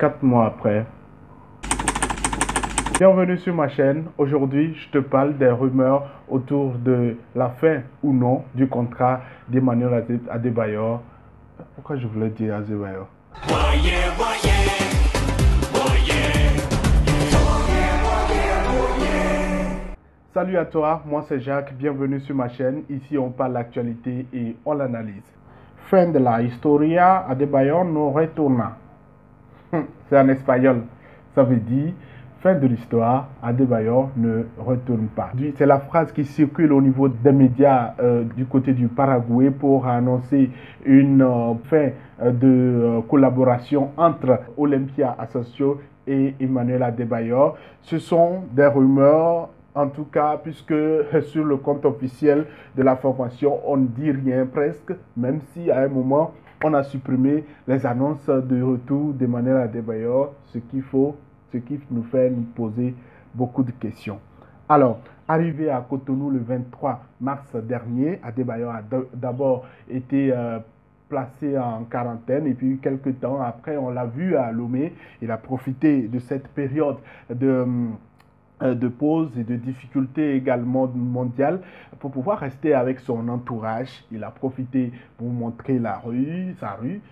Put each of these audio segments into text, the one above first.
4 mois après. Bienvenue sur ma chaîne. Aujourd'hui, je te parle des rumeurs autour de la fin ou non du contrat d'Emmanuel Adebayor. Pourquoi je voulais dire Adebayor? Salut à toi, moi c'est Jacques, bienvenue sur ma chaîne. Ici on parle l'actualité et on l'analyse. Fin de la historia, Adebayor no retorna. C'est en espagnol. Ça veut dire fin de l'histoire, Adebayor ne retourne pas. C'est la phrase qui circule au niveau des médias du côté du Paraguay pour annoncer une fin de collaboration entre Olympia Ascencio et Emmanuel Adebayor. Ce sont des rumeurs, en tout cas, puisque sur le compte officiel de la formation, on ne dit rien presque, même si à un moment, on a supprimé les annonces de retour d'Emmanuel Adebayor, ce qui nous fait nous poser beaucoup de questions. Alors, arrivé à Cotonou le 23 mars dernier, Adebayor a d'abord été placé en quarantaine et puis quelques temps après, on l'a vu à Lomé. Il a profité de cette période de pause et de difficultés également mondiales pour pouvoir rester avec son entourage. Il a profité pour montrer sa rue.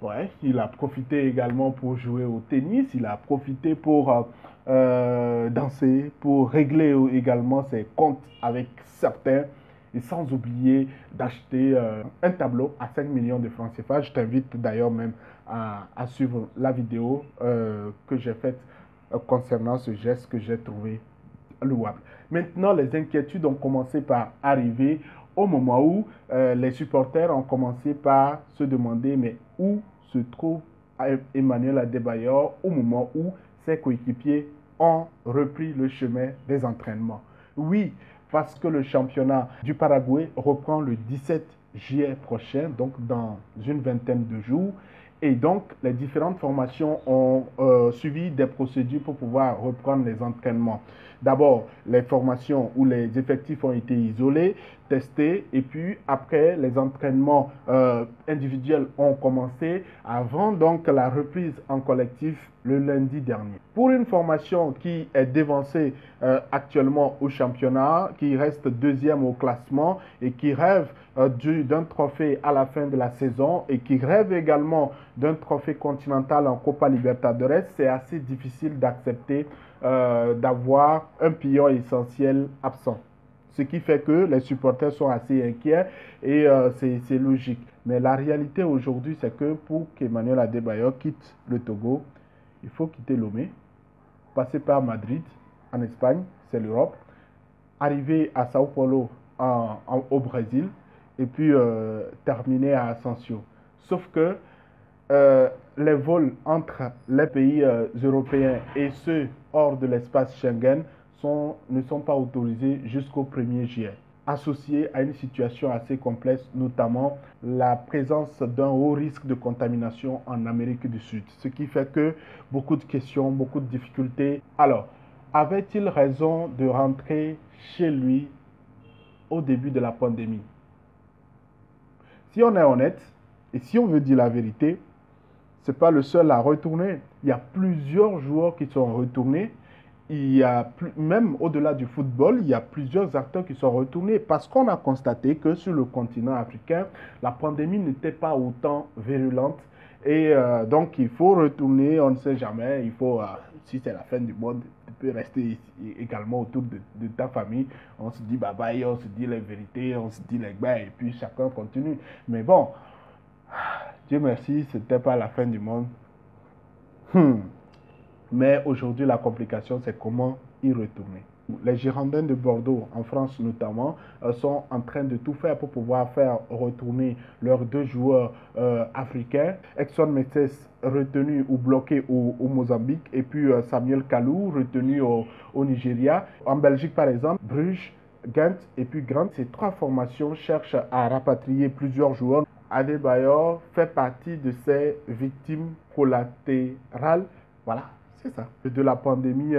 Ouais, il a profité également pour jouer au tennis. Il a profité pour danser, pour régler également ses comptes avec certains. Et sans oublier d'acheter un tableau à 5 millions de francs CFA. Je t'invite d'ailleurs même à suivre la vidéo que j'ai faite concernant ce geste que j'ai trouvé louable. Maintenant, les inquiétudes ont commencé par arriver au moment où les supporters ont commencé par se demander mais où se trouve Emmanuel Adebayor au moment où ses coéquipiers ont repris le chemin des entraînements. Oui, parce que le championnat du Paraguay reprend le 17 juillet prochain, donc dans une vingtaine de jours. Et donc, les différentes formations ont suivi des procédures pour pouvoir reprendre les entraînements. D'abord, les formations où les effectifs ont été isolés, testés, et puis après, les entraînements individuels ont commencé avant donc la reprise en collectif le lundi dernier. Pour une formation qui est dévancée actuellement au championnat, qui reste deuxième au classement et qui rêve d'un trophée à la fin de la saison et qui rêve également d'un trophée continental en Copa Libertadores, c'est assez difficile d'accepter d'avoir un pilier essentiel absent. Ce qui fait que les supporters sont assez inquiets et c'est logique. Mais la réalité aujourd'hui, c'est que pour qu'Emmanuel Adebayor quitte le Togo, il faut quitter Lomé, passer par Madrid en Espagne, c'est l'Europe, arriver à Sao Paulo au Brésil et puis terminer à Ascencio. Sauf que les vols entre les pays européens et ceux hors de l'espace Schengen ne sont pas autorisés jusqu'au 1er juillet, associé à une situation assez complexe, notamment la présence d'un haut risque de contamination en Amérique du Sud, ce qui fait que beaucoup de questions, beaucoup de difficultés. Alors, avait-il raison de rentrer chez lui au début de la pandémie? Si on est honnête, et si on veut dire la vérité, ce n'est pas le seul à retourner. Il y a plusieurs joueurs qui sont retournés. Il y a même au-delà du football, il y a plusieurs acteurs qui sont retournés parce qu'on a constaté que sur le continent africain, la pandémie n'était pas autant virulente. Et donc, il faut retourner, on ne sait jamais. Il faut, si c'est la fin du monde, tu peux rester ici, également autour de ta famille. On se dit bye bye, on se dit les vérités, on se dit les bains et puis chacun continue. Mais bon, Dieu merci, ce n'était pas la fin du monde. Mais aujourd'hui, la complication, c'est comment y retourner. Les Girondins de Bordeaux, en France notamment, sont en train de tout faire pour pouvoir faire retourner leurs deux joueurs africains. Exxon Metes retenu ou bloqué au Mozambique et puis Samuel Kalou retenu au Nigeria. En Belgique, par exemple, Bruges, Ghent et puis Grant, ces trois formations cherchent à rapatrier plusieurs joueurs. Adebayor fait partie de ces victimes collatérales. Voilà, C'est ça. De la pandémie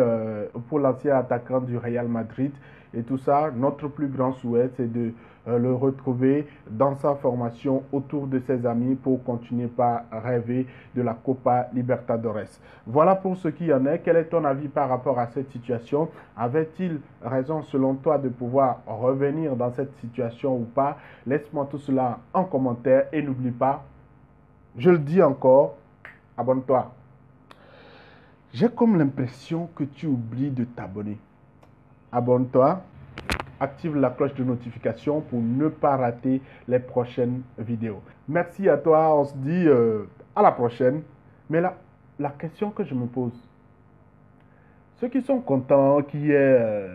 pour l'ancien attaquant du Real Madrid et tout ça, notre plus grand souhait, c'est de le retrouver dans sa formation autour de ses amis pour continuer par rêver de la Copa Libertadores. Voilà pour ce qui en est. Quel est ton avis par rapport à cette situation? Avait-il raison selon toi de pouvoir revenir dans cette situation ou pas? Laisse-moi tout cela en commentaire et n'oublie pas, je le dis encore, abonne-toi. J'ai comme l'impression que tu oublies de t'abonner. Abonne-toi, active la cloche de notification pour ne pas rater les prochaines vidéos. Merci à toi, on se dit à la prochaine. Mais là, la question que je me pose, ceux qui sont contents qu'il y ait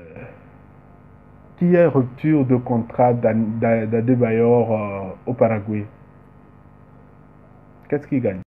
rupture de contrat d'Adebayor au Paraguay, qu'est-ce qu'ils gagnent?